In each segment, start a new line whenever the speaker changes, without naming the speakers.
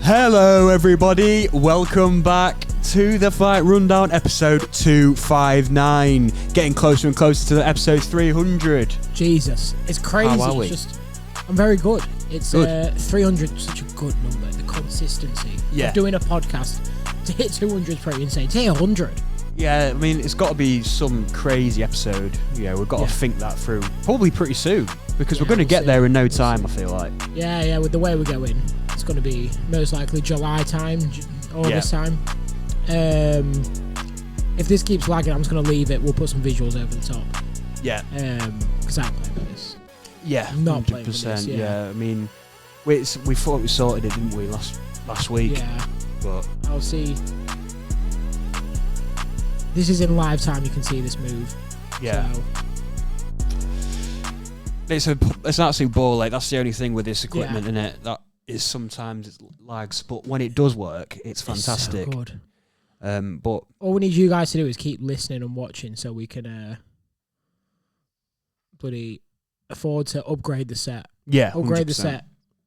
Hello everybody, welcome back to the Fight Rundown episode 259. Getting closer and closer to the episode 300.
Jesus, it's crazy.
How are we?
I'm very good. It's
Good.
300, such a good number. The consistency of doing a podcast to hit 200 is pretty insane. To hit 100.
Yeah, I mean, it's got to be some crazy episode. Yeah, we've got to think that through. Probably pretty soon, because we're going to get there in no time, I feel like.
Yeah, with the way we're going, it's going to be most likely July time, August time. If this keeps lagging, I'm just going to leave it. We'll put some visuals over the top.
Yeah.
Because I'm playing with this.
Yeah,
not 100%. Playing with this,
yeah. I mean, we thought we sorted it, didn't we, last week?
Yeah.
But
I'll see. This is in live time. You can see this move.
Yeah.
So.
It's an absolute ball. Like, that's the only thing with this equipment, isn't it? That is sometimes it lags, but when it does work, it's fantastic.
It's so good.
But
all we need you guys to do is keep listening and watching, so we can bloody afford to upgrade the set.
Yeah,
upgrade
100%.
the set,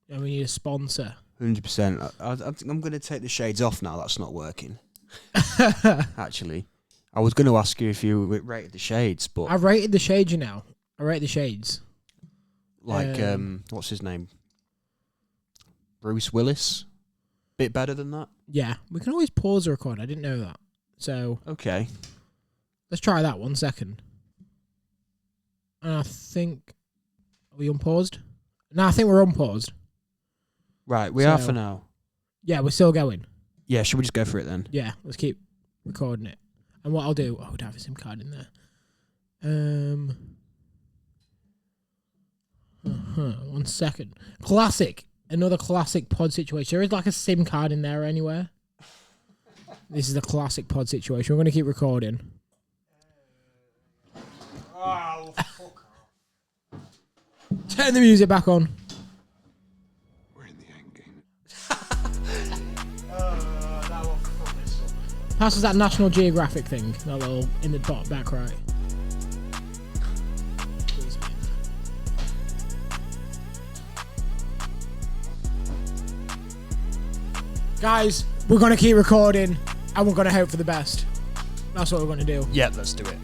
and we need a sponsor.
100%. I think I'm going to take the shades off now. That's not working. Actually, I was going to ask you if you rated the shades, but
I've rated the shades. I rate the shades.
Like, what's his name? Bruce Willis. Bit better than that.
Yeah, we can always pause the record. I didn't know that. So
okay,
let's try that 1 second. And I think, are we unpaused? No, I think we're unpaused.
Right, we are for now.
Yeah, we're still going.
Yeah, should we just go for it then?
Yeah, let's keep recording it. And what I'll do, I would have a SIM card in there. 1 second. Classic. Another classic pod situation. There is like a SIM card in there anywhere. This is the classic pod situation. We're going to keep recording.
Oh, fuck off.
Turn the music back on.
We're in the end game.
That will fuck this up.
Pass us that National Geographic thing. That little in the top back right. Please. Guys, we're going to keep recording and we're going to hope for the best. That's what we're going to do.
Yeah, let's do it.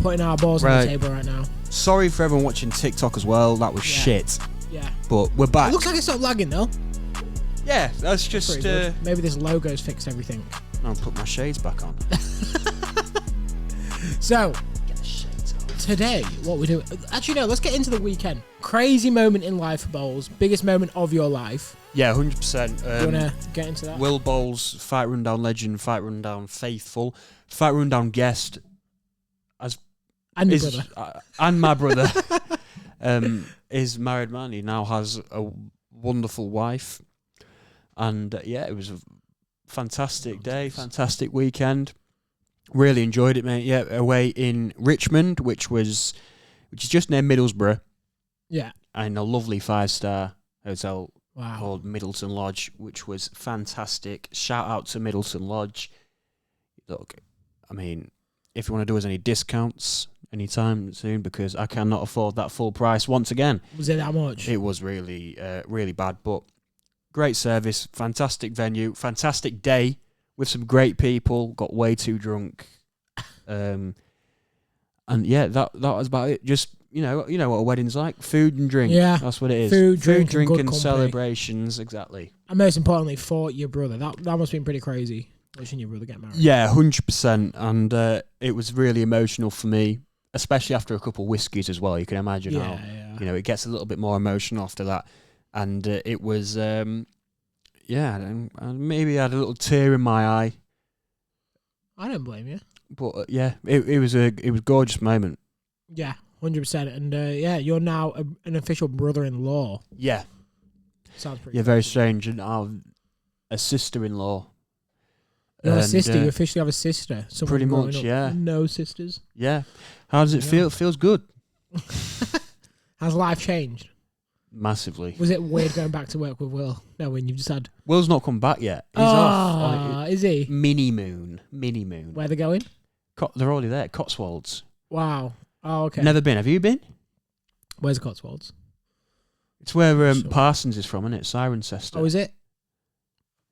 Putting our balls on the table right now.
Sorry for everyone watching TikTok as well. That was shit.
Yeah.
But we're back.
It looks like it stopped lagging though.
Yeah, that's just...
maybe this logo's fixed everything.
I'll put my shades back on.
So,
Get the shades on.
today, what we do... Actually, no, let's get into the weekend. Crazy moment in life for Bowles. Biggest moment of your life.
Yeah, 100%.
You want to get into that?
Will Bowles, Fight Rundown legend, Fight Rundown faithful, Fight Rundown guest,
And your brother.
And my brother, is married man. He now has a wonderful wife. And yeah, it was a fantastic day, fantastic weekend. Really enjoyed it, mate. Yeah, away in Richmond, which is just near Middlesbrough.
Yeah.
And a lovely 5-star hotel
Wow.
called Middleton Lodge, which was fantastic. Shout out to Middleton Lodge. Look, I mean, if you want to do us any discounts anytime soon, because I cannot afford that full price once again.
Was it that much?
It was really, really bad, but great service, fantastic venue, fantastic day with some great people. Got way too drunk, and yeah, that was about it. Just you know what a wedding's like: food and drink.
Yeah,
that's what it is.
Food, drink, and good
and
company.
celebrations. Exactly.
And most importantly, for your brother. That must have been pretty crazy. Watching your brother get married.
Yeah, 100%, and it was really emotional for me, especially after a couple of whiskies as well. You can imagine how it gets a little bit more emotional after that, and it was and maybe I had a little tear in my eye.
I don't blame you.
But yeah, it was a gorgeous moment.
Yeah, 100%. And you're now an official brother-in-law.
Yeah,
Sounds pretty.
yeah, very strange, and a sister-in-law.
You have a sister. You officially have a sister.
Pretty much, yeah.
No sisters.
Yeah. How does it feel? It feels good.
Has life changed?
Massively.
Was it weird going back to work with Will? No, when you've just had...
Will's not come back yet. He's off.
Is he?
Mini moon.
Where they're going?
They're already there. Cotswolds.
Wow. Oh, okay.
Never been. Have you been?
Where's Cotswolds?
It's where Parsons is from, isn't it? Cirencester.
Oh, is it?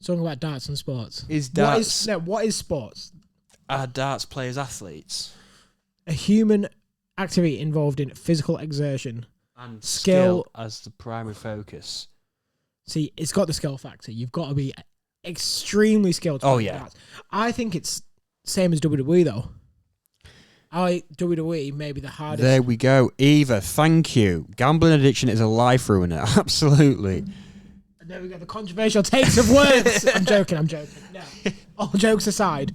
Something about darts and sports.
Is darts...
What is sports?
Are darts players athletes?
A human activity involved in physical exertion.
And
Skill
as the primary focus.
See, it's got the skill factor. You've got to be extremely skilled to play darts. I think it's same as WWE, though. WWE may be the hardest.
There we go. Eva, thank you. Gambling addiction is a life ruiner. Absolutely.
There we go. The controversial takes of words. I'm joking. No. All jokes aside,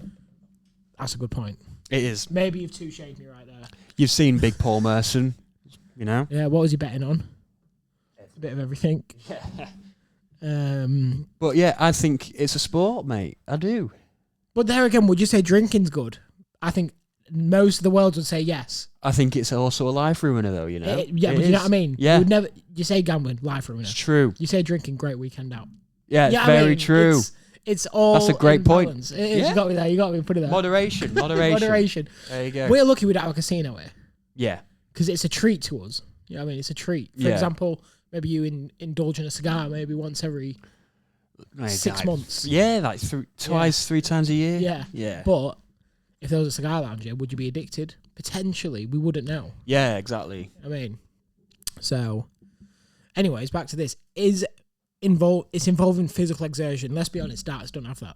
that's a good point.
It is.
Maybe you've touche'd me right there.
You've seen Big Paul Merson, you know?
Yeah, what was he betting on? A bit of everything.
Yeah. But yeah, I think it's a sport, mate. I do.
But there again, would you say drinking's good? I think most of the world would say yes.
I think it's also a life ruiner, though, you know?
But you know what I mean?
Yeah.
You say gambling, life ruiner.
It's true.
You say drinking, great weekend out.
Yeah, it's very true.
It's all.
That's a great point.
Balance. It is. You got me there. You got me. Put it there.
Moderation.
Moderation.
There you go.
We're lucky we don't have a casino here.
Yeah.
Because it's a treat to us. You know what I mean? It's a treat. For example, maybe you indulge in a cigar maybe once every 6 months.
Yeah, like twice, 3 times a year.
Yeah.
Yeah.
But if there was a cigar lounge here, would you be addicted? Potentially. We wouldn't know.
Yeah, exactly.
I mean, so anyways, back to this. It's involving physical exertion. Let's be honest, darts don't have that.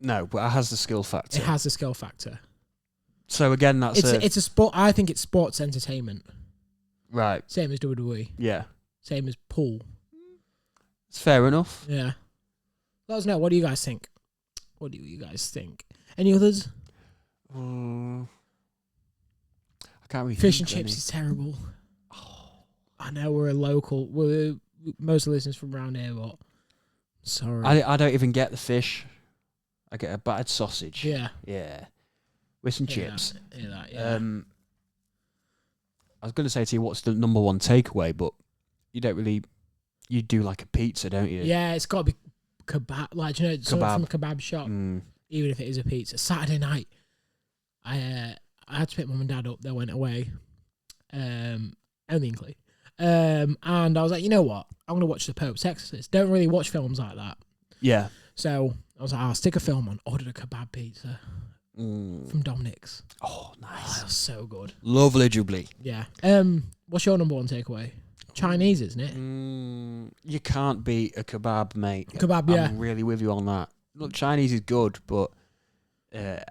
No, but it has the skill factor.
It has the skill factor.
So again,
it's a sport. I think it's sports entertainment.
Right.
Same as WWE.
Yeah.
Same as pool.
It's fair enough.
Yeah. Let us know. What do you guys think? Any others?
I can't really
Fish and
think of
chips is terrible. I know we're a local. We're most of the listeners from around here, but sorry.
I don't even get the fish. I get a battered sausage.
Yeah.
Yeah. With some chips.
Yeah.
I was going to say to you, what's the number one takeaway, but you don't really. You do like a pizza, don't you?
Yeah, it's got to be kebab. Like, something from a kebab shop, even if it is a pizza. Saturday night, I had to pick mum and dad up. They went away, only in Clee. And I was like, you know what? I'm going to watch The Pope's Exorcist. Don't really watch films like that.
Yeah.
So I was like, I'll stick a film on. Ordered a kebab pizza from Dominic's.
Oh, nice.
Oh, that was so good.
Lovely jubbly.
Yeah. What's your number one takeaway? Chinese, isn't it?
You can't beat a kebab, mate.
Kebab, yeah.
I'm really with you on that. Look, Chinese is good, but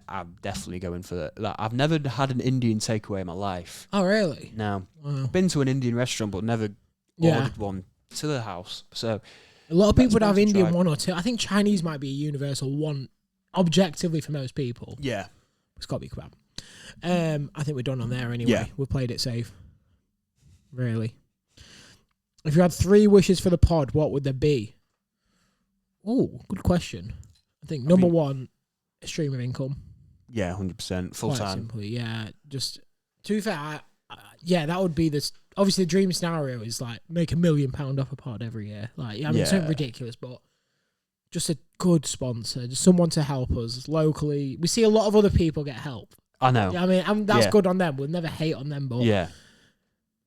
I'm definitely going for that. I've never had an Indian takeaway in my life.
Oh, really?
No.
Wow.
Been to an Indian restaurant, but never ordered one to the house. So
a lot of people would have Indian one or two. I think Chinese might be a universal one, objectively for most people.
Yeah.
It's got to be kebab. I think we're done on there anyway.
Yeah.
We played it safe. Really. If you had 3 wishes for the pod, what would they be? Oh, good question. I think number one, a stream of income.
Yeah, 100%. Full
Quite
time.
simply, yeah. Just, to be fair, that would be this. Obviously, the dream scenario is like make £1 million off a pod every year. Like, I mean, it's something ridiculous, but just a good sponsor, just someone to help us locally. We see a lot of other people get help.
I know.
I mean, that's good on them. We'll never hate on them, but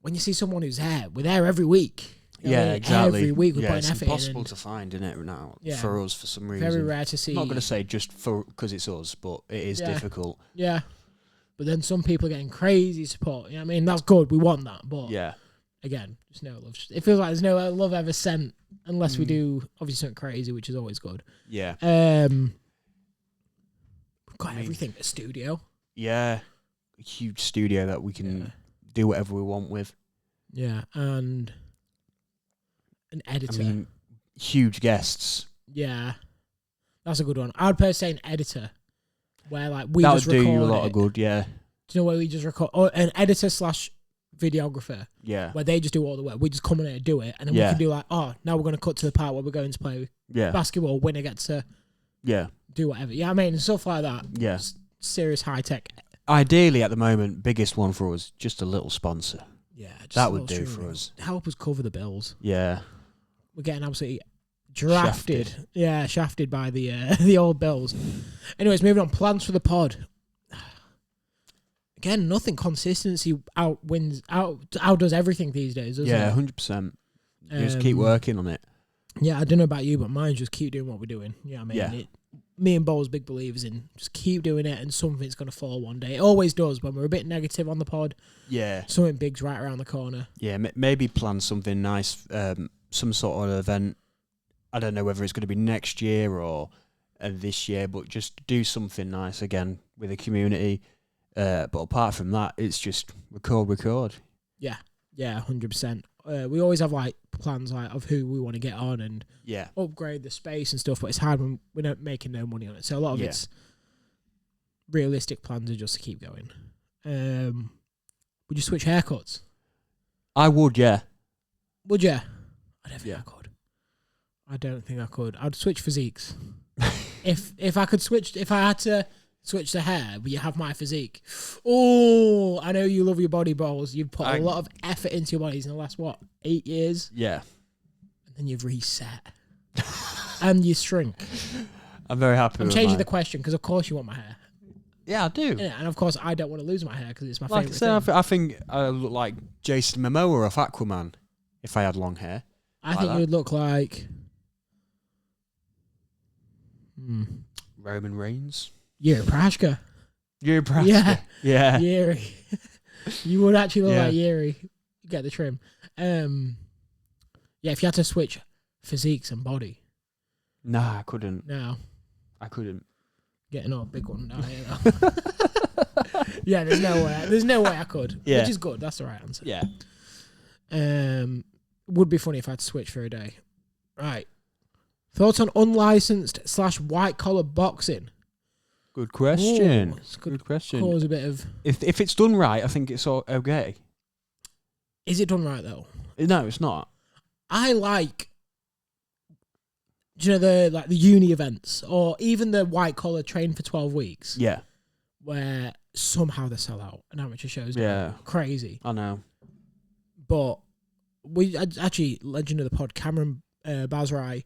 when you see someone who's there, we're there every week.
Exactly.
Every week we're putting
it's
effort
impossible to find, isn't it, now, for us, for some reason.
Very rare to see.
I'm not going to say just because it's us, but it is difficult.
Yeah. But then some people are getting crazy support. You know what I mean? That's good. We want that. But again, just no love. It feels like there's no love ever sent unless we do obviously something crazy, which is always good.
Yeah.
We've got everything. A studio.
Yeah. A huge studio that we can do whatever we want with.
Yeah. And an editor.
I mean, huge guests.
Yeah. That's a good one. I would personally say an editor. Where like we
that
just
would do
record
you a lot
it.
of good, yeah.
Do you know where we just record? Or an editor / videographer.
Yeah.
Where they just do all the work. We just come in and do it. And then we can do like, now we're going to cut to the part where we're going to play basketball. Winner gets to do whatever. Yeah, I mean, stuff like that.
Yeah.
Serious high tech.
Ideally, at the moment, biggest one for us, just a little sponsor.
Yeah. Just
that would do for us.
Help us cover the bills.
Yeah.
We're getting absolutely drafted. Yeah, shafted by the old bills. Anyways, moving on. Plans for the pod. Again, nothing. Consistency outdoes everything these days, doesn't it?
100%. You just keep working on it.
Yeah, I don't know about you, but mine just keep doing what we're doing. You know what I mean?
Yeah.
Me and Bo's big believers in just keep doing it and something's going to fall one day. It always does when we're a bit negative on the pod.
Yeah.
Something big's right around the corner.
Yeah, maybe plan something nice, some sort of event. I don't know whether it's going to be next year or this year, but just do something nice again with the community. But apart from that, it's just record.
Yeah, 100%. We always have like plans like of who we want to get on and upgrade the space and stuff, but it's hard when we're not making no money on it. So a lot of it's realistic plans are just to keep going. Would you switch haircuts?
I would, yeah.
Would you? I don't think I could. I don't think I could. I'd switch physiques. if I could switch, if I had to switch the hair, but you have my physique. Oh, I know you love your body, balls. You've put a lot of effort into your bodies in the last, 8 years?
Yeah.
And then you've reset. And you shrink.
I'm very happy
I'm changing the question because, of course, you want my hair.
Yeah, I do.
Yeah, and, of course, I don't want to lose my hair because it's my
like
favourite thing.
I think I look like Jason Momoa off Aquaman if I had long hair.
I think you would look like...
Roman Reigns.
Yuri Prashka.
Yuri Prashka. Yeah.
Yuri. You would actually look like Yuri. You get the trim. If you had to switch physiques and body.
Nah, I couldn't.
No.
I couldn't.
Getting a big one down here, though. Yeah, there's no way. There's no way I could.
Yeah.
Which is good. That's the right answer.
Yeah.
Would be funny if I had to switch for a day. Right. Thoughts on unlicensed / white collar boxing?
Good question. Good question.
Cause a bit of...
If it's done right, I think it's okay.
Is it done right, though?
No, it's not.
I like... Do you know the uni events or even the white collar train for 12 weeks?
Yeah.
Where somehow they sell out and amateur shows.
Yeah.
Crazy.
I know.
But we actually, legend of the pod, Cameron Bazrai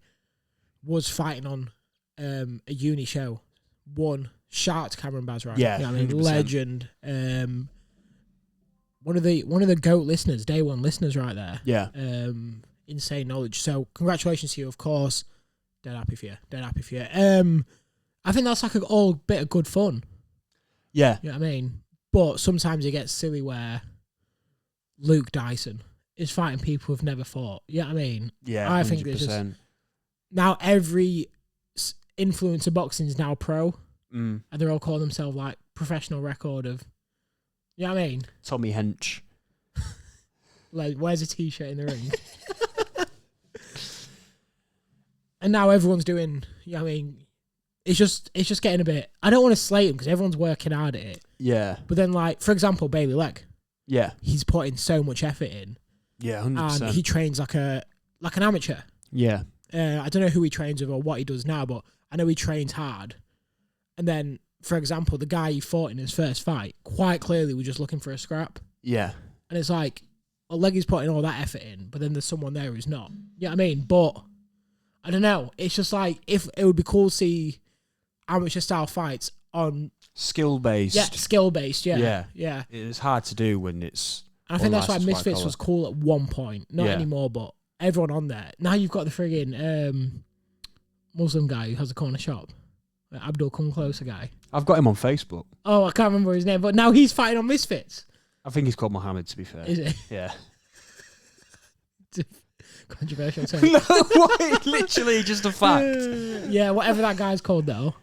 was fighting on a uni show. Won. Shout out to Cameron Bazrai.
Yeah,
You know what I mean?
100%.
Legend. One of the GOAT listeners, day one listeners right there.
Yeah.
Insane knowledge. So congratulations to you, of course. Dead happy for you. I think that's like all bit of good fun.
Yeah.
You know what I mean? But sometimes it gets silly where Luke Dyson is fighting people who've never fought. You know what I mean?
Yeah.
I
100%.
think there's just... Now every influencer boxing is now pro. And they're all calling themselves like professional record of... You know what I mean?
Tommy Hench.
Like, wears a t-shirt in the ring. And now everyone's doing... You know what I mean? It's just getting a bit... I don't want to slate them because everyone's working hard at it.
Yeah.
But then, like, for example, Bailey Legg.
Yeah.
He's putting so much effort in.
Yeah, 100%.
And he trains like an amateur.
Yeah.
I don't know who he trains with or what he does now, but I know he trains hard. And then, for example, the guy he fought in his first fight quite clearly was just looking for a scrap.
Yeah.
And it's like, Leggy's putting all that effort in, but then there's someone there who's not. You know what I mean? But, I don't know. It's just like, if it would be cool to see amateur-style fights on...
Skill-based.
Yeah, skill-based, yeah.
It's hard to do when it's...
And I think that's why
unlicensed
Misfits
white
was cool at one point. Not anymore, but everyone on there. Now you've got the friggin' Muslim guy who has a corner shop. Abdul Come Closer guy.
I've got him on Facebook.
Oh, I can't remember his name, but now he's fighting on Misfits.
I think he's called Mohammed, to be fair.
Is it?
Yeah.
Controversial term.
No, what? Literally just a fact.
Yeah, whatever that guy's called, though.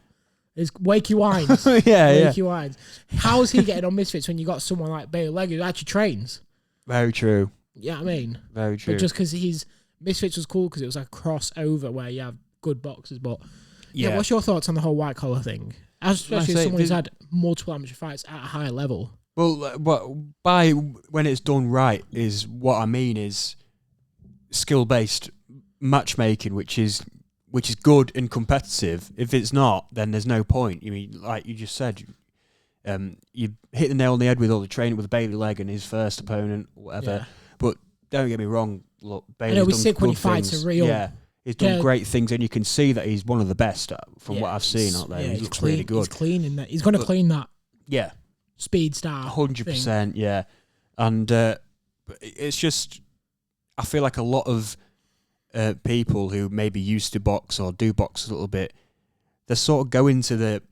Is Wakey Wines.
Wakey
Wines. How's he getting on Misfits when you got someone like Bailey Legg who actually trains?
Very true.
Yeah, you know what I mean?
Very true.
But just because Misfits was cool because it was like a crossover where you have good boxers, but... Yeah, what's your thoughts on the whole white collar thing? Especially as someone who's had multiple amateur fights at a high level.
Well, by when it's done right is what I mean is skill-based matchmaking, which is good and competitive. If it's not, then there's no point. You mean, like you just said, you hit the nail on the head with all the training with Bailey Legg and his first opponent, whatever. Yeah. But don't get me wrong, look, Bailey's done
sick when he fights a real.
Yeah. He's done great things, and you can see that he's one of the best from what I've seen out there.
Yeah,
he looks really good.
He's cleaning that. He's going to clean that.
Yeah,
speed star.
100%. Yeah, and it's just I feel like a lot of people who maybe used to box or do box a little bit, they sort of go into the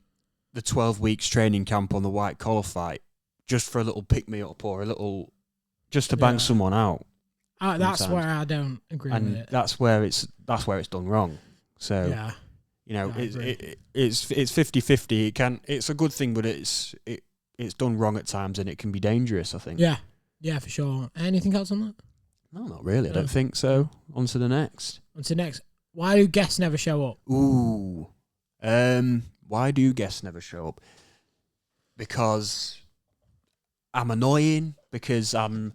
12 weeks training camp on the white collar fight just for a little pick me up or a little just to bang someone out.
That's where I don't agree with it.
That's where it's done wrong. So you know, it's 50-50. It's a good thing, but it's done wrong at times, and it can be dangerous, I think.
Yeah, for sure. Anything else on that?
No, not really. I don't think so. On to the next.
Why do guests never show up?
Ooh. Why do guests never show up? Because I'm annoying. Because I'm.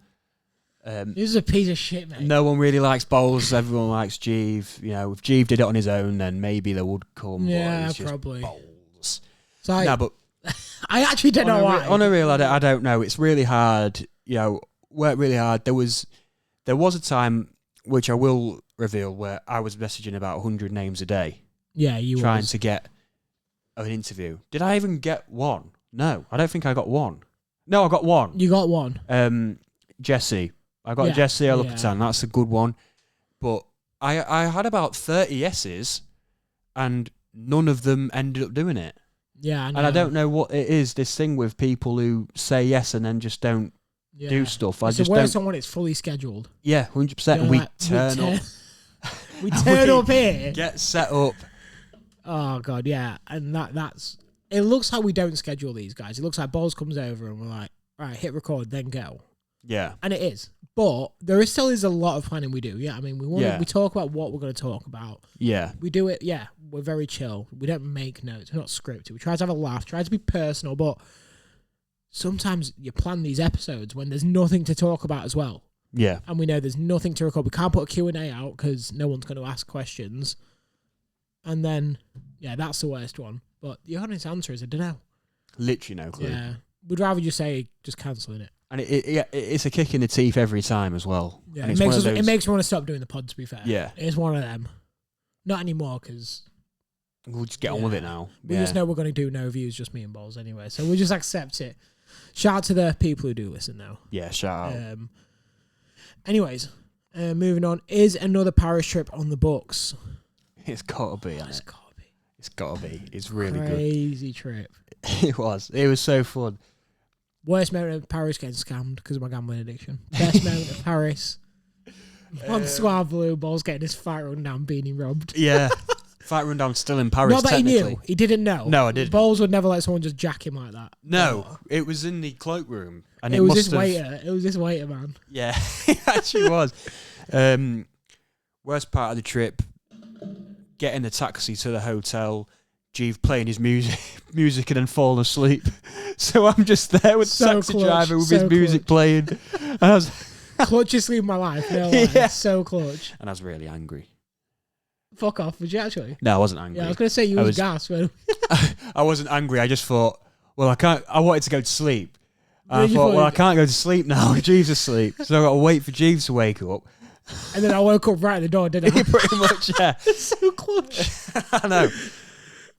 This is a piece of shit, mate.
No one really likes bowls. Everyone likes Jeeve. You know, if Jeeve did it on his own, then maybe they would come.
Yeah,
but it's
probably.
Just bowls.
So
no, but
I actually don't know why.
On a real, I don't know. It's really hard. You know, worked really hard. There was a time, which I will reveal, where I was messaging about 100 names a day.
Yeah,
trying to get an interview. Did I even get one? No, I don't think I got one. No, I got one.
You got one.
Jesse. I got Jesse Elapatan. That's a good one. But I had about 30 yeses, and none of them ended up doing it.
Yeah, I know.
And I don't know what it is, this thing with people who say yes and then just don't do stuff.
It's the worst one when it's fully scheduled.
Yeah, 100%. We turn up.
We turn up here.
Get set up.
Oh, God, yeah. And that's... It looks like we don't schedule these guys. It looks like Balls comes over and we're like, right, hit record, then go.
Yeah.
And it is. But there still is a lot of planning we do. Yeah, I mean, we talk about what we're going to talk about.
Yeah.
We do it, we're very chill. We don't make notes. We're not scripted. We try to have a laugh, try to be personal, but sometimes you plan these episodes when there's nothing to talk about as well.
Yeah.
And we know there's nothing to record. We can't put a Q&A out because no one's going to ask questions. And then, that's the worst one. But the honest answer is I don't know.
Literally no clue.
Yeah. We'd rather just say just cancelling it.
And it's a kick in the teeth every time as well.
Yeah,
and
it makes me want to stop doing the pod, to be fair.
Yeah.
It's one of them. Not anymore, because...
We'll just get on with it now.
We just know we're going to do no views, just me and Balls anyway. So we just accept it. Shout out to the people who do listen now.
Yeah, shout out.
Anyways, moving on. Is another Paris trip on the books?
It's got to be.
It's got to be.
It's got to be. It's really good.
Crazy trip.
It was. It was so fun.
Worst moment of Paris getting scammed because of my gambling addiction. Best moment of Paris. On Suave Blue, Balls getting his fight run down, being robbed.
Yeah. Fight rundown still in Paris.
Not that he knew. He didn't know.
No, I didn't.
Balls would never let someone just jack him like that.
No, it was in the cloakroom. And
it was this waiter. It was this waiter, man.
Yeah, it actually was. Worst part of the trip, getting the taxi to the hotel, Jeeve playing his music and then falling asleep. So I'm just there with the taxi driver with his music playing. And I was...
Clutchest sleep of my life. No, so clutch.
And I was really angry.
Fuck off, would you actually?
No, I wasn't angry.
Yeah, I was going to say you was gas.
I wasn't angry. I just thought, well, I wanted to go to sleep. And I thought, I can't go to sleep now. Jeeves asleep. So I got to wait for Jeeves to wake up.
And then I woke up right at the door, didn't I?
Pretty much, yeah.
So clutch.
I know.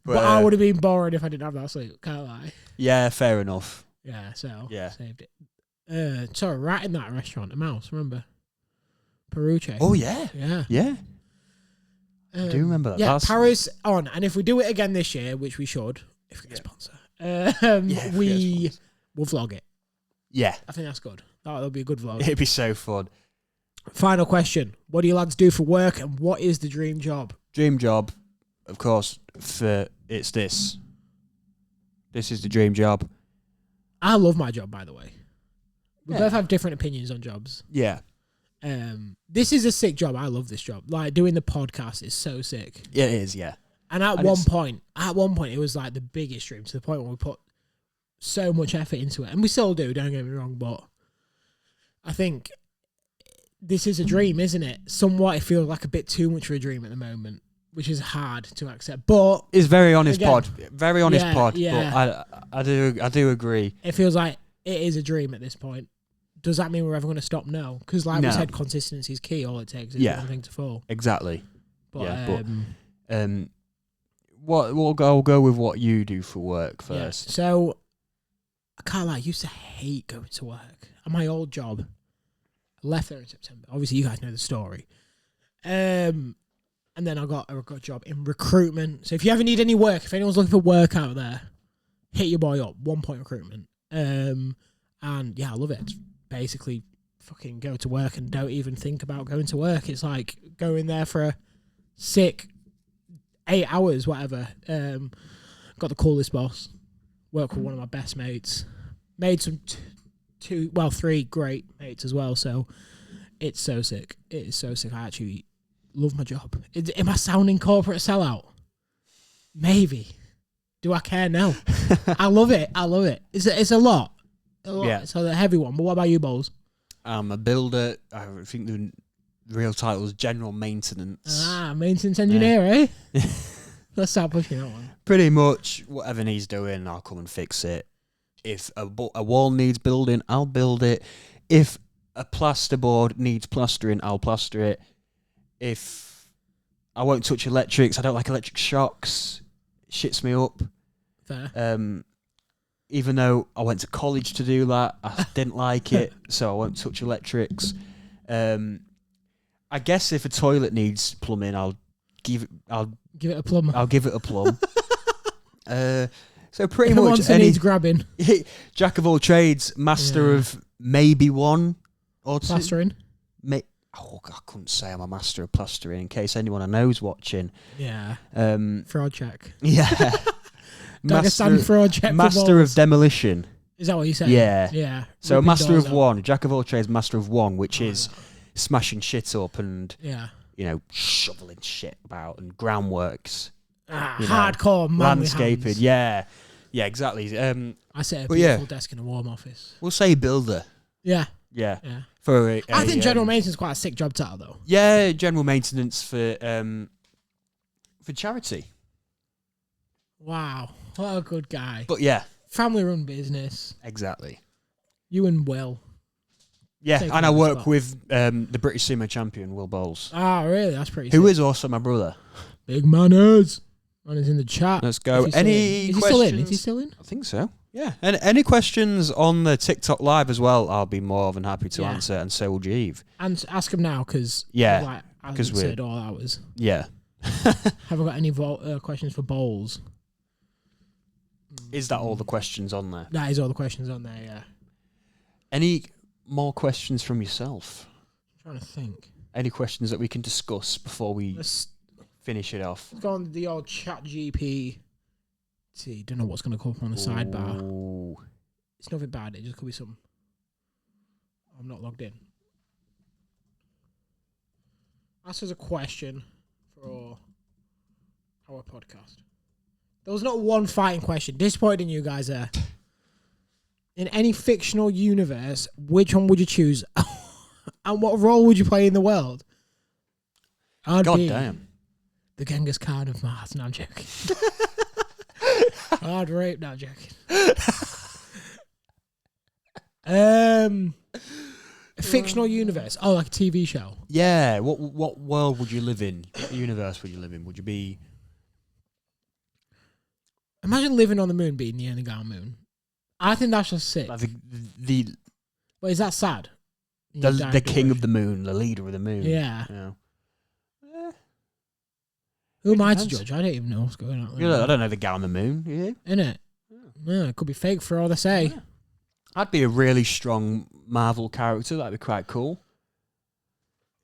But I would have been bored if I didn't have that sleep. Can't lie.
Yeah, fair enough.
Yeah, so saved it.
Sorry,
right in that restaurant, a mouse, remember? Peruche.
Oh, yeah.
Yeah.
Yeah. I do remember that.
Yeah, Paris on. And if we do it again this year, which we should, if we get a sponsor, we'll vlog it.
Yeah.
I think that's good. That'll be a good vlog.
It'd be so fun.
Final question. What do you lads do for work and what is the dream job?
Dream job, of course, it's this. This is the dream job.
I love my job, by the way. We both have different opinions on jobs.
Yeah.
This is a sick job. I love this job. Like, doing the podcast is so sick.
Yeah, it is, yeah.
And at one point, it was like the biggest dream, to the point where we put so much effort into it. And we still do, don't get me wrong, but I think this is a dream, isn't it? Somewhat, it feels like a bit too much of a dream at the moment, which is hard to accept. But
it's very honest pod. Very honest pod.
Yeah.
But I do agree.
It feels like it is a dream at this point. Does that mean we're ever going to stop? No. Because like we said, consistency is key. All it takes is one thing to fall.
Exactly.
But,
I'll go with what you do for work first.
Yeah. So, I can't lie, I used to hate going to work. At my old job, I left there in September. Obviously, you guys know the story. And then I got a job in recruitment. So if you ever need any work, if anyone's looking for work out there, hit your boy up. 1 Point Recruitment. And yeah, I love it. It's basically fucking go to work and don't even think about going to work. It's like going there for a sick 8 hours, whatever. Got the coolest boss. Work with one of my best mates. Made some three great mates as well. So it's so sick. It is so sick. I actually love my job. Am I sounding corporate sellout? Maybe. Do I care? No. I love it. It's a lot.
Yeah.
It's a heavy one. But what about you, Bowles?
I'm a builder. I think the real title is general maintenance.
Maintenance engineer, eh? Let's start pushing that one.
Pretty much whatever needs doing, I'll come and fix it. If a wall needs building, I'll build it. If a plasterboard needs plastering, I'll plaster it. If I won't touch electrics, I don't like electric shocks. It shits me up.
Fair.
Even though I went to college to do that, I didn't like it, so I won't touch electrics. I guess if a toilet needs plumbing, I'll give it a plumb. I'll give it a plumb. So pretty much any
needs grabbing.
Jack of all trades, master of maybe one or two.
Plastering.
I couldn't say I'm a master of plastering in case anyone I know's watching.
Yeah. Fraud check.
Yeah. Master of demolition.
Is that what you said?
Yeah.
Yeah.
So master of one, jack of all trades, master of one, which is smashing shit up and shoveling shit about and groundworks.
Hardcore
landscaping.
hands.
Yeah, exactly.
I set a beautiful desk in a warm office.
We'll say builder.
Yeah.
I
think general maintenance is quite a sick job title though.
Yeah, general maintenance for charity.
Wow, what a good guy.
But yeah,
family run business.
Exactly.
You and Will.
Yeah, and I work with the British sumo champion, Will Bowles.
Ah, really? That's pretty
Who
sick.
is also my brother.
Big manners. Man is in the chat.
Let's go. Any questions?
Is he still in?
I think so. Yeah. And any questions on the TikTok live as well, I'll be more than happy to answer, and so will Jeeve.
And ask him now, because
because
we said all hours.
Yeah.
Have I got any questions for Bowles?
Is that all the questions on there?
That is all the questions on there, yeah.
Any more questions from yourself?
I'm trying to think.
Any questions that we can discuss before we finish it off?
Let's go on the old chat GP. See, don't know what's going to come up on the sidebar. It's nothing bad. It just could be something. I'm not logged in. Ask us a question for our podcast. There was not one fighting question. Disappointed in you guys there. In any fictional universe, which one would you choose? And what role would you play in the world? God damn. The Genghis Khan of Mars. No, I'm joking. Hard rape. No, I'm joking. A fictional universe. Oh, like a TV show.
Yeah. What world would you live in? What universe would you live in? Would you be...
Imagine living on the moon, being the only guy on the moon. I think that's just sick.
Like
But is that sad?
The king of the moon, the leader of the moon.
Yeah. Who am I to judge? I don't even know what's going on.
I don't know the guy on the moon. Yeah.
Innit? Yeah, it could be fake for all they say. Yeah.
I'd be a really strong Marvel character. That'd be quite cool.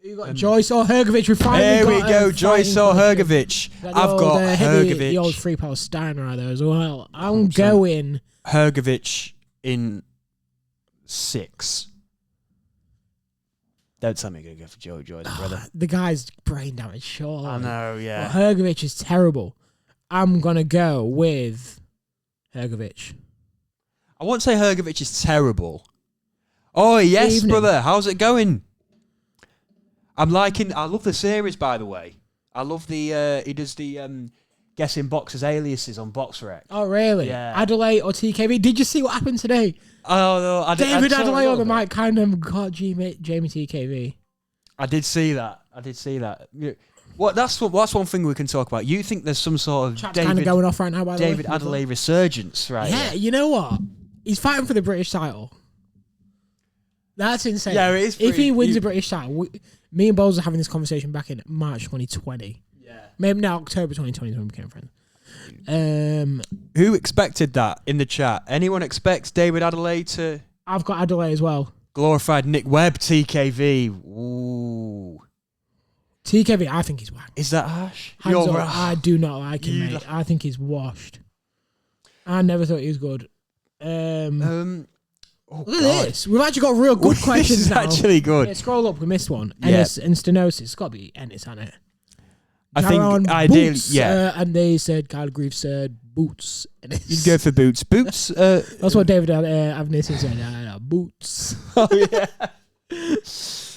You got Joyce or Hergovich.
There we go, Joyce or Hergovich. I've got Hergovich.
The old 3-power Steiner either as well. I'm going
Hergovich in 6. Don't tell me you're going to go for Joyce, brother.
The guy's brain damage, sure.
I know, yeah.
But Hergovich is terrible. I'm going to go with Hergovich.
I won't say Hergovich is terrible. Oh, yes, brother. How's it going? I love the series, by the way. I love he does the guessing boxers' aliases on BoxRec.
Oh, really?
Yeah.
Adelaide or TKV. Did you see what happened today?
Oh, no.
David Adelaide on the mic kind of got Jamie TKV.
I did see that. That's one thing we can talk about. You think there's some sort of
Chat's kind of going off right now, by the way.
David Adelaide resurgence, right?
Yeah, you know what? He's fighting for the British title. That's insane.
Yeah, it is.
If he wins
you-
a British title, me and Bowles are having this conversation back in March 2020.
Yeah.
Maybe now October 2020 when we became friends.
Who expected that in the chat? Anyone expects David Adelaide to
I've got Adelaide as well.
glorified Nick Webb TKV? Ooh.
TKV, I think he's whack.
Is that harsh?
Hands
You're
up,
right.
I do not like him,
You
mate. I think he's washed. I never thought he was good.
Oh,
Look at
God.
this. We've actually got real good questions
This is
now.
actually good.
Yeah, scroll up. We missed one.
Yeah.
Ennis and stenosis. It's got to be Ennis, hasn't it?
I think
Jaron
ideally,
Boots,
yeah.
and they said, Kyle Grieve said, Boots.
You'd go for Boots. Boots.
That's what David Avnison said. Boots.
Oh, yeah.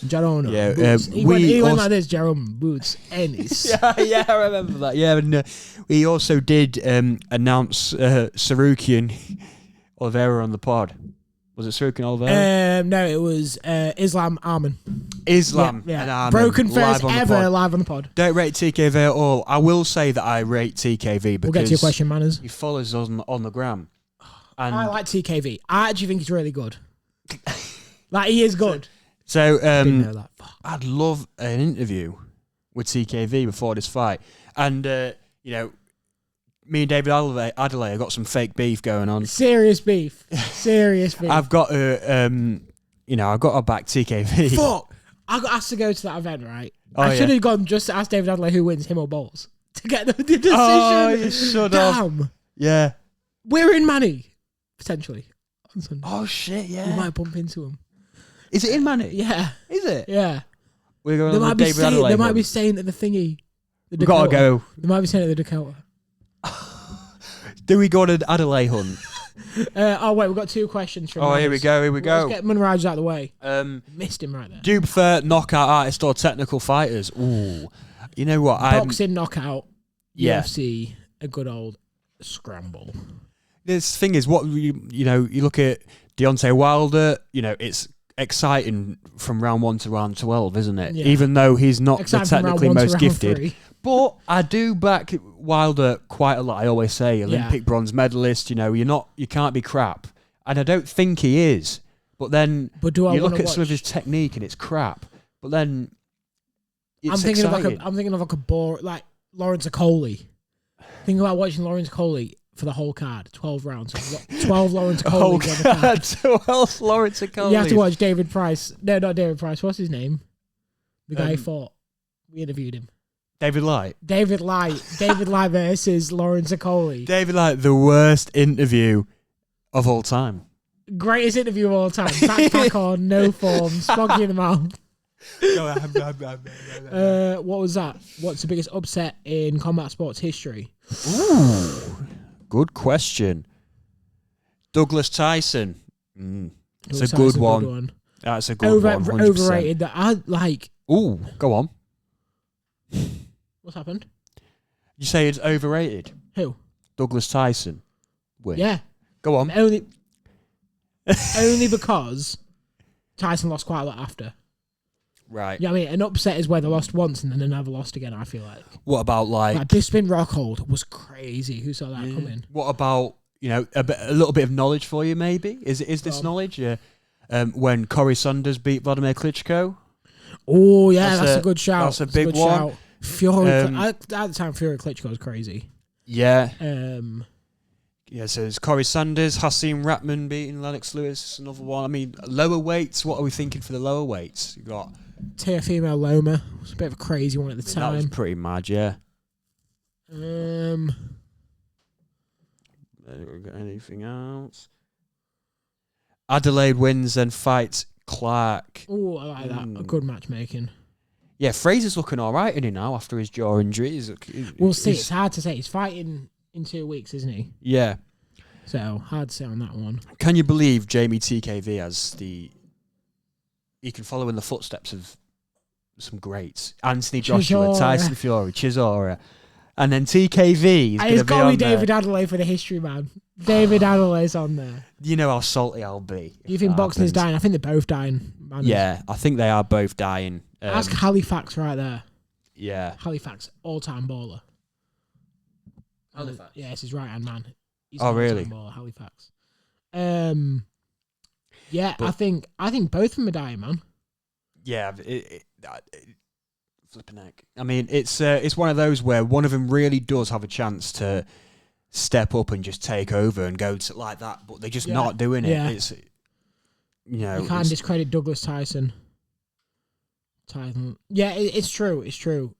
Jaron
Yeah,
Boots. He
we
went
also-
like this, Jaron Boots. Ennis.
yeah, I remember that. Yeah, and we also did announce Saruki and Oliveira on the pod. Was it Saruki and Oliveira?
No, it was Islam Arman.
Islam
Yeah.
and Armin
Broken first
live on the
ever
pod.
live on the pod.
Don't rate TKV at all. I will say that I rate TKV because
We'll get to your question, Manners.
he follows us on the gram. And
I like TKV. I actually think he's really good. Like, he is good.
so
Didn't know that. Fuck.
I'd love an interview with TKV before this fight. And, you know, me and David Adelaide have got some fake beef going on.
Serious beef. Serious beef.
I've got to, I've got to back TKV.
Fuck. I got asked to go to that event, right?
Oh,
I should
yeah.
have gone just to ask David Adelaide who wins, him or Bowles, to get the decision.
Oh, you should have.
Damn.
Yeah.
We're in Manny, potentially, on Sunday.
Oh, shit,
We
yeah.
might bump into him.
Is it in Manny?
Yeah.
Is it?
Yeah.
We're going
They
on the
might be
David
staying.
Adelaide
They might
one.
be staying at the thingy. The
We've got to
Dakota.
go.
They might be staying at the Dakota.
Do we go on an Adelaide hunt?
Oh wait, we've got two questions from.
Oh, here we
Manners.
go. Here we
Let's
go.
get Munraj out of the way.
Um,
Missed him right there.
do you prefer knockout artists or technical fighters? Ooh, you know what?
Boxing knockout.
Yeah.
UFC, a good old scramble.
This thing is, what you look at Deontay Wilder. You know, it's exciting from round 1 to round 12, isn't it?
Yeah.
Even though he's not
Exciting
the
from round
technically
1 to
most
round
gifted.
3.
But I do back Wilder quite a lot. I always say Olympic bronze medalist. You know, you can't be crap, and I don't think he is. But then
But do I
you
want
look
to
at
watch?
some of his technique, and it's crap. But then it's
I'm thinking
exciting.
of like a bore like Lawrence Okolie. Think about watching Lawrence Okolie for the whole card, 12 rounds, 12 Lawrence
Oh,
Okolie on the card.
God. Lawrence Okolie.
You have to watch David Price. No, not David Price. What's his name? The guy who
Um,
fought. We interviewed him.
David Light.
David Light. David Light versus Lawrence Okolie.
David Light, the worst interview of all time.
Greatest interview of all time. Backpack on, no form, spunky in the mouth. What was that? What's the biggest upset in combat sports history?
Ooh, good question. Douglas Tyson. It's a good one. That's a good one. 100%.
Overrated. That I like.
Ooh, go on.
What's happened?
You say it's overrated?
Who?
Douglas Tyson. Win.
Yeah.
Go on.
Only because Tyson lost quite a lot after.
Right.
Yeah, I mean, an upset is where they lost once and then they never lost again. I feel like.
What about like
Bisping Rockhold was crazy. Who saw that coming?
What about a little bit of knowledge for you? Maybe is this knowledge? Yeah. When Corey Saunders beat Vladimir Klitschko.
Oh yeah, that's a good shout.
That's a big one.
Shout. Fury at the time, Fury Klitschko was crazy.
Yeah.
Yeah,
So it's Corey Sanders, Hasim Ratman beating Lennox Lewis, another one. I mean, lower weights. What are we thinking for the lower weights? You got
Teofimo Loma was a bit of a crazy one at the
that was
time.
pretty mad, yeah. Anything else? Adelaide wins and fights Clark.
Oh, I like that. A good matchmaking.
Yeah, Fraser's looking all right, isn't he, now, after his jaw injury?
We'll see. It's hard to say. He's fighting in 2 weeks, isn't he?
Yeah.
So, hard to say on that one.
Can you believe Jamie TKV has he can follow in the footsteps of some greats? Anthony Joshua,
Chisora.
Tyson Fury, Chisora. And then TKV is going
It's
to be
got to
on
be
there.
David Adelaide for the history, man. David Adelaide's on there.
You know how salty I'll be.
You
if
think
that
boxing is
happens.
dying? I think they're both dying. Man.
Yeah, I think they are both dying.
Ask Halifax right there.
Yeah.
Halifax, all-time baller.
Halifax?
Yeah, it's his right-hand man. He's
Oh,
an
really?
all-time baller, Halifax. Yeah,
But-
I think both of them are dying, man.
Yeah, flipping heck. I mean, it's one of those where one of them really does have a chance to step up and just take over and go to like that, but they're just not doing it.
Yeah.
It's you know,
You can't discredit Douglas Tyson. Yeah, it's true. It's true.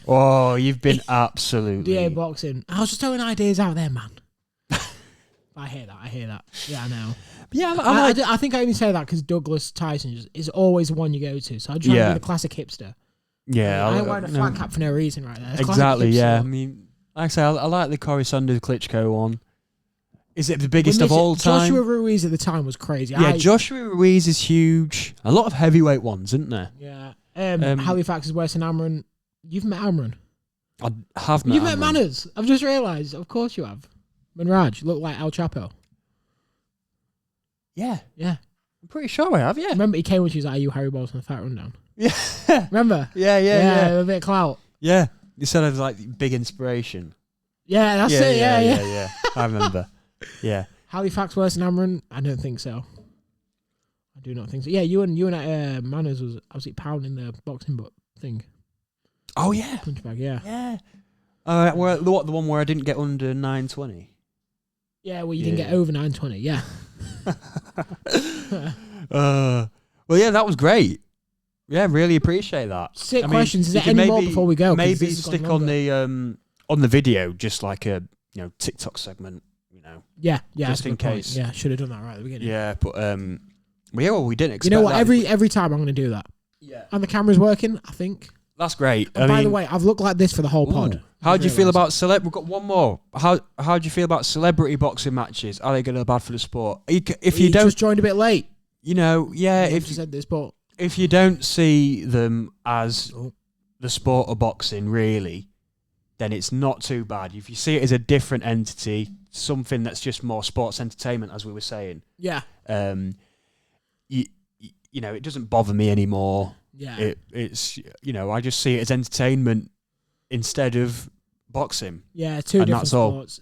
oh, you've been absolutely
DA boxing. I was just throwing ideas out there, man. I hear that. Yeah, I know.
Yeah,
I think I only say that because Douglas Tyson is always the one you go to. So I just want to be the classic hipster.
Yeah,
I ain't wearing a flat cap for no reason right there.
Exactly. Yeah, I mean, like I say, I like the Corey Sanders Klitschko one. Is it the biggest of all time?
Joshua Ruiz at the time was crazy.
Yeah, Joshua Ruiz is huge. A lot of heavyweight ones, isn't there?
Yeah. Halifax is worse than Amron. You've met Amron.
I have met.
You've met
Amron.
Manners. I've just realised. Of course you have. Manraj look like El Chapo.
Yeah,
Yeah.
I'm pretty sure I have. Yeah.
Remember he came when she was like, "You Harry Balls on the Fat Rundown."
Yeah.
Remember?
Yeah.
A bit of clout.
Yeah. You said I was like big inspiration.
Yeah, that's it. Yeah.
I remember. Yeah.
Halifax worse than Amron? I don't think so. I do not think so. Yeah, you and Manners was obviously pounding the boxing thing.
Oh yeah.
Punch bag, yeah.
Yeah. All right. Well, the one where I didn't get under 920.
Yeah, well, you didn't get over 920. Yeah.
Well, yeah, that was great. Yeah, really appreciate that.
Sick questions. Is there any more before we go? 'Cause
Maybe
this has gone
stick on
longer.
the video, just like a TikTok segment.
Yeah,
just
that's a
in
good point.
case.
Yeah, should have done that right at the beginning.
Yeah, but well, we didn't
You
expect.
know what?
that.
Every time I'm going to do that.
Yeah,
And the camera's working, I think.
that's great.
And by the way, I've looked like this for the whole pod.
How do you feel about We've got one more. How do you feel about celebrity boxing matches? Are they good or bad for the sport? If you don't,
just joined a bit late.
If
you said this, but
if you don't see them as the sport of boxing, really, then it's not too bad. If you see it as a different entity, something that's just more sports entertainment, as we were saying,
yeah,
it doesn't bother me anymore.
yeah,
It's I just see it as entertainment instead of boxing.
yeah, two
and
different
that's all.
sports.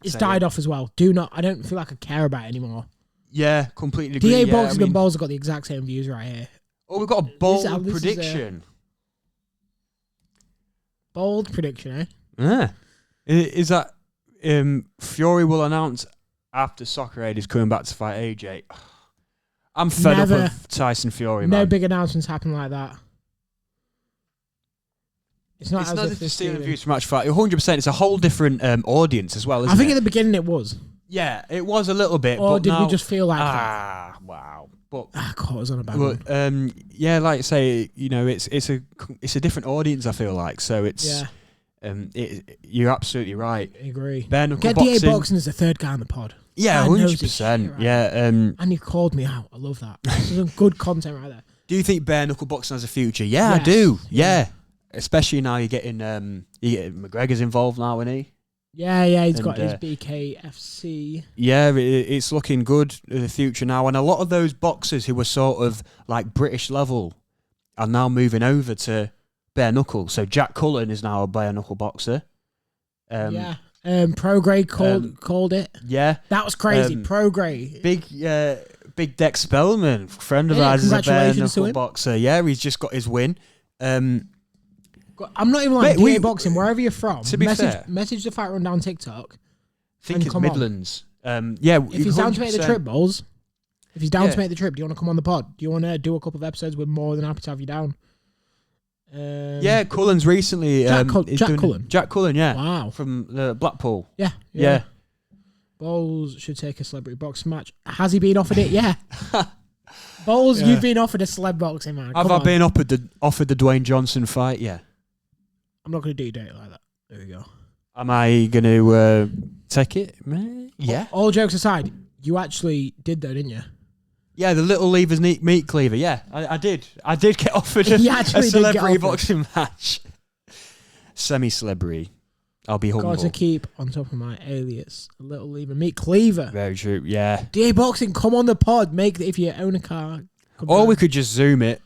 It's died off as well. I don't feel like I care about it anymore.
Yeah, completely agree.
DA
Yeah,
boxing and bowls have got the exact same views right here.
Oh, we've got a bold
this is
prediction.
Bold prediction, eh?
Yeah. Is that Fury will announce after Soccer Aid is coming back to fight AJ? I'm fed up of Tyson Fury, man.
No big announcements happen like that. It's not
just stealing views from Match Fight. 100%. It's a whole different audience as well, isn't it?
I think at the beginning it was.
Yeah, it was a little bit.
Or
but
did
now,
we just feel like that?
Wow. But
God, it was on a bad one.
yeah, like I say, it's a different audience. I feel like so it's you're absolutely right.
I agree.
Bare knuckle
Get
boxing.
DA boxing as the third guy on the pod.
Yeah,
Guy knows his
100%.
shit, right?
Yeah.
And you called me out. I love that. This is some good content right there.
Do you think bare knuckle boxing has a future? Yeah,
Yes.
I do. Yeah. Especially now you're getting McGregor's involved now, isn't he?
Yeah, he's got his BKFC.
Yeah, it's looking good in the future now. And a lot of those boxers who were sort of like British level are now moving over to bare knuckle. So Jack Cullen is now a bare knuckle boxer.
Pro Grade called it.
Yeah.
That was crazy. Pro Grade.
Big Dex Spellman, friend of ours, is a bare knuckle boxer. Yeah, he's just got his win.
I'm not even like DA boxing, wherever you're from.
To be fair,
message the Fight Rundown TikTok.
I think it's Midlands. Yeah,
if he's down to make the trip, Bowls. If he's down
Yeah.
to make the trip, do you want to come on the pod? Do you want to do a couple of episodes? We're more than happy to have you down.
Yeah, Cullen's recently.
Jack Cullen.
Jack Cullen, yeah.
Wow.
From Blackpool.
Yeah. Bowles should take a celebrity boxing match. Has he been offered it? Yeah. Bowles, you've been offered a celeb boxing man.
Have I been offered the Dwayne Johnson fight? Yeah.
I'm not going to do date like that. There we go.
Am I going to take it? Yeah.
All jokes aside, you actually did though, didn't you?
Yeah, the Little Levers Meat Cleaver. Yeah, I did. I did get offered a celebrity boxing match. Semi-celebrity. I'll be humble.
Got to keep on top of my alias. Little Lever Meat Cleaver.
Very true, yeah.
DA Boxing, come on the pod. If you own a car.
Or we could just Zoom it,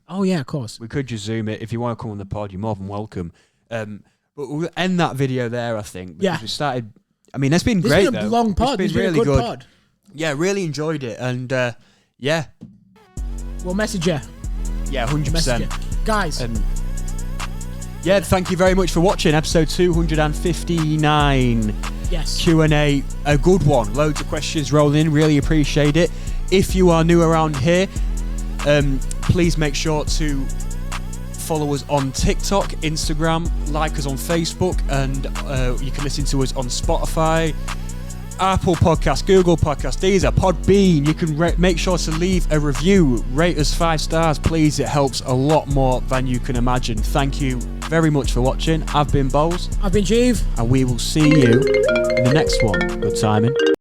Oh, yeah, of course.
We could just Zoom it. If you want to come on the pod, you're more than welcome. But we'll end that video there, I think. Because we started... I mean, it's been great,
It's been a long pod.
It's been
really
good.
pod.
yeah, really enjoyed it, and yeah,
We'll message you.
yeah, 100%.
Message you. Guys,
Yeah, thank you very much for watching episode 259
yes.
Q&A, a good one. Loads of questions rolling in, really appreciate it. If you are new around here, please make sure to follow us on TikTok, Instagram, like us on Facebook, and you can listen to us on Spotify, Apple Podcasts, Google Podcasts, Deezer, Podbean. You can make sure to leave a review, rate us 5 stars, please. It helps a lot more than you can imagine. Thank you very much for watching. I've been Bowles.
I've been Jeeve.
And we will see you in the next one. Good timing.